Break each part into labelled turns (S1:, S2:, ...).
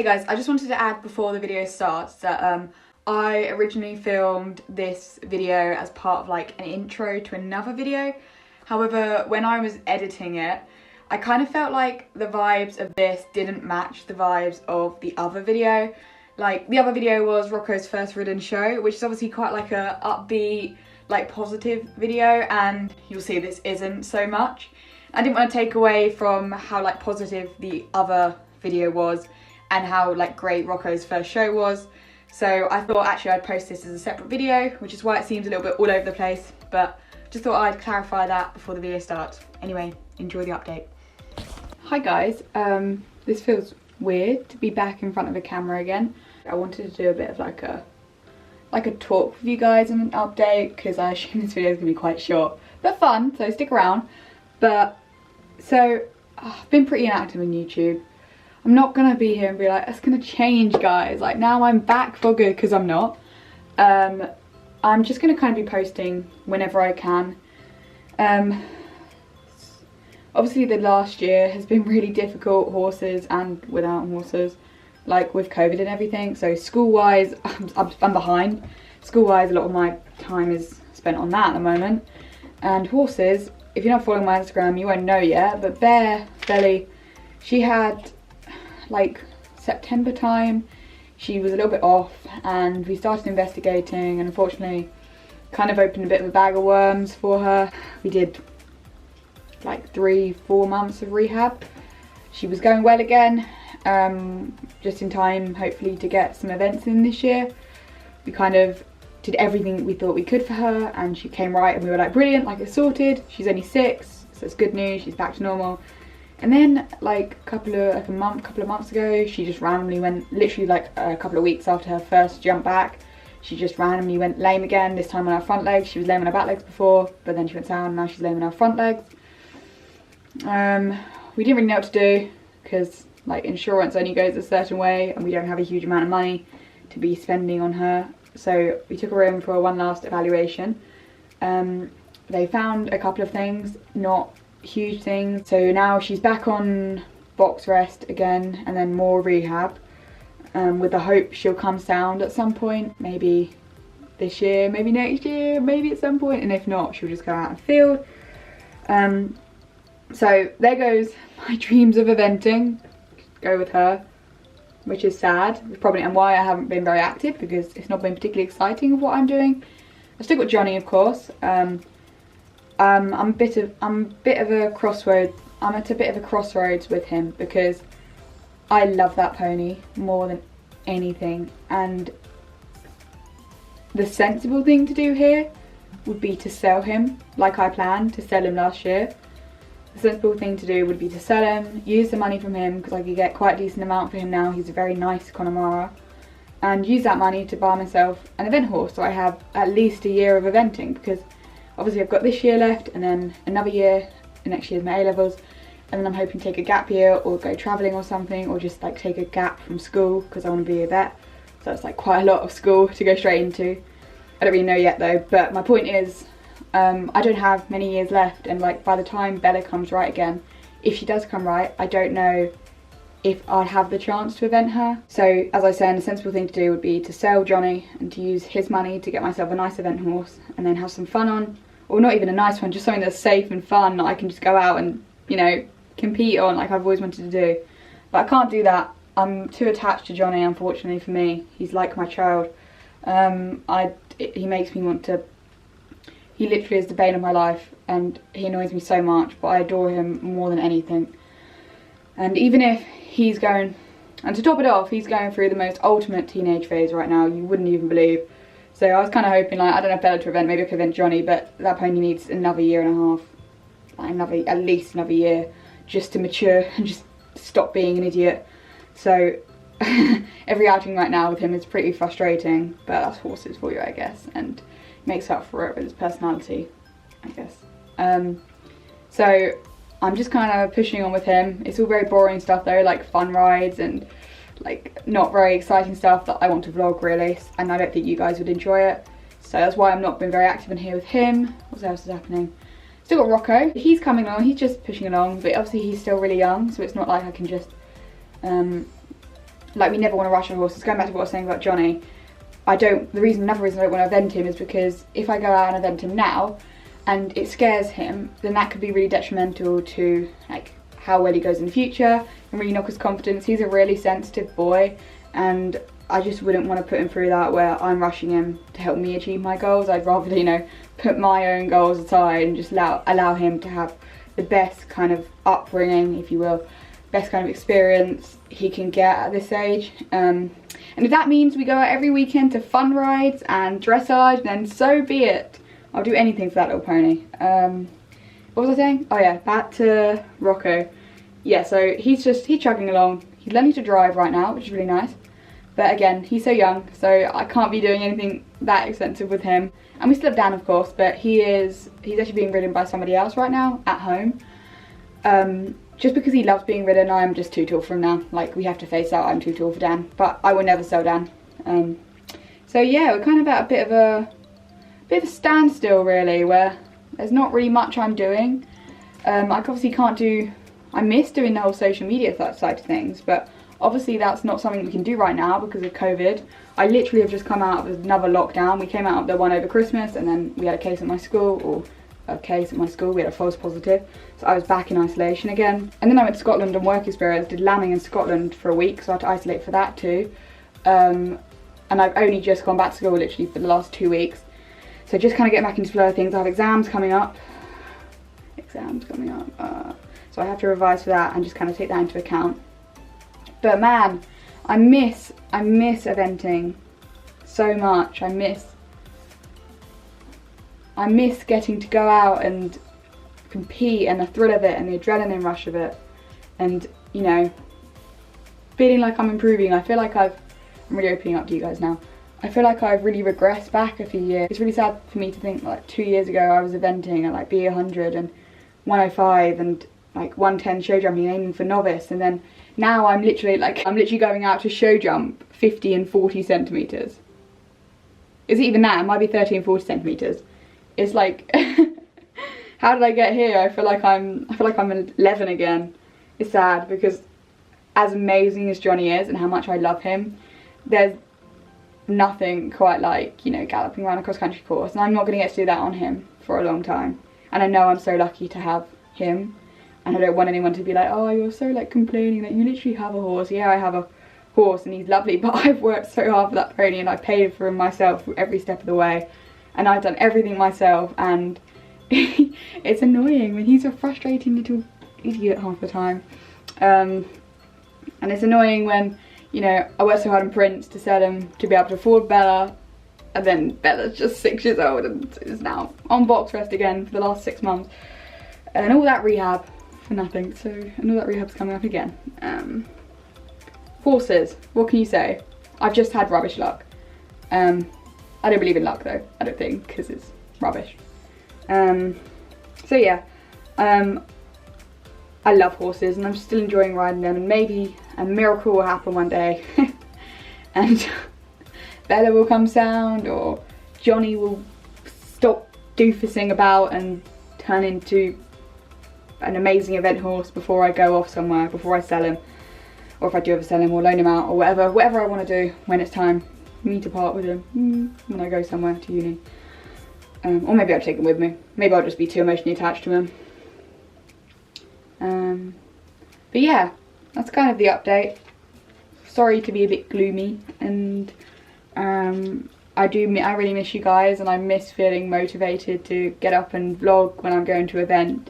S1: guys, I just wanted to add before the video starts that I originally filmed this video as part of like an intro to another video. However, when I was editing it, I kind of felt like the vibes of this didn't match the vibes of the other video. Like, the other video was Rocco's first ridden show, which is obviously quite like a upbeat, like positive video, and you'll see this isn't so much. I didn't want to take away from how like positive the other video was and how like great Rocco's first show was. So I thought actually I'd post this as a separate video, which is why it seems a little bit all over the place, but just thought I'd clarify that before the video starts. Anyway, enjoy the update. Hi guys, this feels weird to be back in front of a camera again. I wanted to do a bit of like a talk with you guys and an update, because I assume this video is going to be quite short but fun, so stick around. But so I've been pretty inactive on YouTube. I'm not gonna be here and be like, that's gonna change guys, like now I'm back for good, because I'm not. I'm just gonna kind of be posting whenever I can. Obviously the last year has been really difficult, horses and without horses, like with COVID and everything. So school wise, I'm behind. School wise, a lot of my time is spent on that at the moment. And horses, if you're not following my Instagram, you won't know yet, but Belly, she had like September time, she was a little bit off, and we started investigating, and unfortunately kind of opened a bit of a bag of worms for her. We did like 3-4 months of rehab. She was going well again, just in time hopefully to get some events in this year. We kind of did everything we thought we could for her, and she came right, and we were like, brilliant, like it's sorted. She's only 6, so it's good news, she's back to normal. And then like a couple of months ago, she just randomly went, literally like a couple of weeks after her first jump back, she just randomly went lame again, this time on her front legs. She was lame on her back legs before, but then she went down, and now she's lame on her front legs. We didn't really know what to do, because like insurance only goes a certain way, and we don't have a huge amount of money to be spending on her. So we took her in for one last evaluation. They found a couple of things, not huge things. So now she's back on box rest again, and then more rehab, with the hope she'll come sound at some point, maybe this year, maybe next year, maybe at some point, and if not, she'll just go out and field. So there goes my dreams of eventing, go with her, which is sad, probably, and why I haven't been very active, because it's not been particularly exciting of what I'm doing. I've still got Johnny, of course. I'm a bit of a crossroads. I'm at a bit of a crossroads with him, because I love that pony more than anything, and the sensible thing to do here would be to sell him, like I planned to sell him last year. The sensible thing to do would be to sell him, use the money from him, because I could get quite a decent amount for him now, he's a very nice Connemara, and use that money to buy myself an event horse, so I have at least a year of eventing, because obviously I've got this year left, and then another year, and next year's my A-levels, and then I'm hoping to take a gap year, or go travelling or something, or just like take a gap from school, because I want to be a vet, so it's like quite a lot of school to go straight into. I don't really know yet though, but my point is, I don't have many years left, and like by the time Bella comes right again, if she does come right, I don't know if I'll have the chance to event her. So as I said, a sensible thing to do would be to sell Johnny and to use his money to get myself a nice event horse, and then have some fun on, or not even a nice one, just something that's safe and fun that I can just go out and, you know, compete on like I've always wanted to do. But I can't do that. I'm too attached to Johnny, unfortunately for me. He's like my child. He makes me want to. He literally is the bane of my life, and he annoys me so much, but I adore him more than anything. And even if he's going, and to top it off, he's going through the most ultimate teenage phase right now, you wouldn't even believe. So I was kind of hoping, like, I don't know if Bella to event, maybe I could event Johnny, but that pony needs another year and a half, like at least another year, just to mature and just stop being an idiot. So every outing right now with him is pretty frustrating, but that's horses for you, I guess, and makes up for it with his personality, I guess. So I'm just kind of pushing on with him. It's all very boring stuff though, like fun rides and like not very exciting stuff that I want to vlog really, and I don't think you guys would enjoy it. So that's why I've not been very active in here with him. What else is happening? Still got Rocco. He's coming along, he's just pushing along, but obviously he's still really young, so it's not like I can just like we never want to rush our horses. Going back to what I was saying about Johnny, another reason I don't want to event him is because if I go out and event him now and it scares him, then that could be really detrimental to like how well he goes in the future and really knock his confidence. He's a really sensitive boy, and I just wouldn't want to put him through that where I'm rushing him to help me achieve my goals. I'd rather, you know, put my own goals aside and just allow him to have the best kind of upbringing, if you will, best kind of experience he can get at this age. And if that means we go out every weekend to fun rides and dressage, then so be it. I'll do anything for that little pony. What was I saying? Oh yeah, back to Rocco. Yeah, so he's chugging along. He's learning to drive right now, which is really nice. But again, he's so young, so I can't be doing anything that expensive with him. And we still have Dan, of course, but he's actually being ridden by somebody else right now at home. Just because he loves being ridden, I'm just too tall for him now. Like, we have to face out, I'm too tall for Dan, but I will never sell Dan. So yeah, we're kind of at a bit of a standstill really, where there's not really much I'm doing. I obviously can't do, I miss doing the whole social media side of things, but obviously that's not something we can do right now because of COVID. I literally have just come out of another lockdown. We came out of the one over Christmas, and then we had a case at my school, we had a false positive. So I was back in isolation again. And then I went to Scotland on work experience, did lambing in Scotland for a week, so I had to isolate for that too. And I've only just gone back to school literally for the last 2 weeks. So just kind of getting back into flow of things. I have exams coming up. So I have to revise for that and just kind of take that into account. But man, I miss eventing so much. I miss getting to go out and compete and the thrill of it and the adrenaline rush of it, and you know, feeling like I'm improving. I feel like I'm really opening up to you guys now. I feel like I've really regressed back a few years. It's really sad for me to think like 2 years ago I was eventing at like B100 and 105 and like 110 show jumping, aiming for novice, and then now I'm literally going out to show jump 50 and 40 centimeters. Is it even that? It might be 30 and 40 centimeters. It's like, how did I get here? I feel like I'm 11 again. It's sad because as amazing as Johnny is and how much I love him, there's nothing quite like, you know, galloping around a cross-country course, and I'm not going to get to do that on him for a long time. And I know I'm so lucky to have him, and I don't want anyone to be like, oh, you're so like complaining that you literally have a horse. Yeah, I have a horse and he's lovely, but I've worked so hard for that pony and I paid for him myself every step of the way, and I've done everything myself, and it's annoying when he's a frustrating little idiot half the time. And it's annoying when, you know, I worked so hard on Prince to sell him to be able to afford Bella, and then Bella's just 6 years old and is now on box rest again for the last 6 months. And all that rehab for nothing, and all that rehab's coming up again. Horses, what can you say? I've just had rubbish luck. I don't believe in luck though, I don't think, because it's rubbish. So yeah, I love horses and I'm still enjoying riding them, and maybe a miracle will happen one day and Bella will come sound, or Johnny will stop doofusing about and turn into an amazing event horse before I go off somewhere, before I sell him, or if I do ever sell him or loan him out, or whatever I want to do when it's time for me to part with him, when I go somewhere to uni. Or maybe I'll take him with me. Maybe I'll just be too emotionally attached to him. But yeah, that's kind of the update. Sorry to be a bit gloomy, and I really miss you guys, and I miss feeling motivated to get up and vlog when I'm going to an event.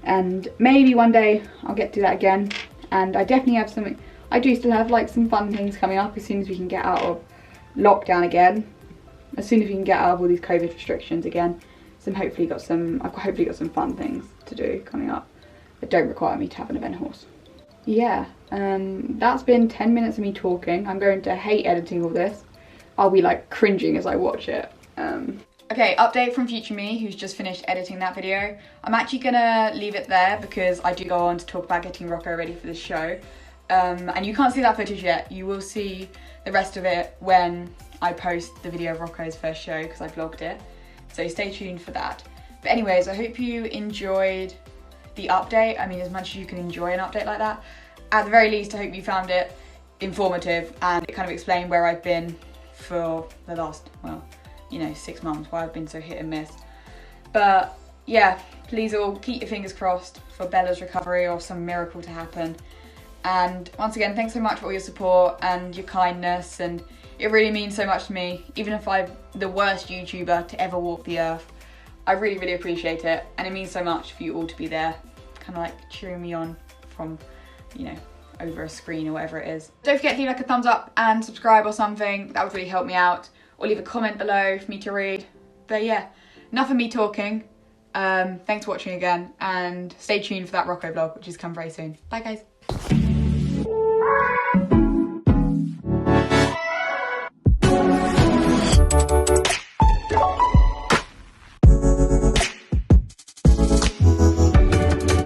S1: And maybe one day I'll get to that again. And I definitely have something, I do still have like some fun things coming up as soon as we can get out of lockdown again. As soon as we can get out of all these COVID restrictions again. So I've hopefully got some fun things to do coming up that don't require me to have an event horse. Yeah, that's been 10 minutes of me talking. I'm going to hate editing all this. I'll be like cringing as I watch it. Okay, update from future me, who's just finished editing that video. I'm actually gonna leave it there because I do go on to talk about getting Rocco ready for the show. And you can't see that footage yet. You will see the rest of it when I post the video of Rocco's first show, because I vlogged it. So stay tuned for that. But anyways, I hope you enjoyed the update. I mean, as much as you can enjoy an update like that. At the very least, I hope you found it informative, and it kind of explained where I've been for the last, well, you know, 6 months, why I've been so hit and miss. But yeah, please all keep your fingers crossed for Bella's recovery or some miracle to happen. And once again, thanks so much for all your support and your kindness, and it really means so much to me. Even if I'm the worst YouTuber to ever walk the earth, I really, really appreciate it, and it means so much for you all to be there, kind of like cheering me on from, you know, over a screen or whatever it is. Don't forget to leave like a thumbs up and subscribe or something, that would really help me out, or leave a comment below for me to read. But yeah, enough of me talking. Thanks for watching again, and stay tuned for that Rocco vlog, which is coming very soon. Bye guys.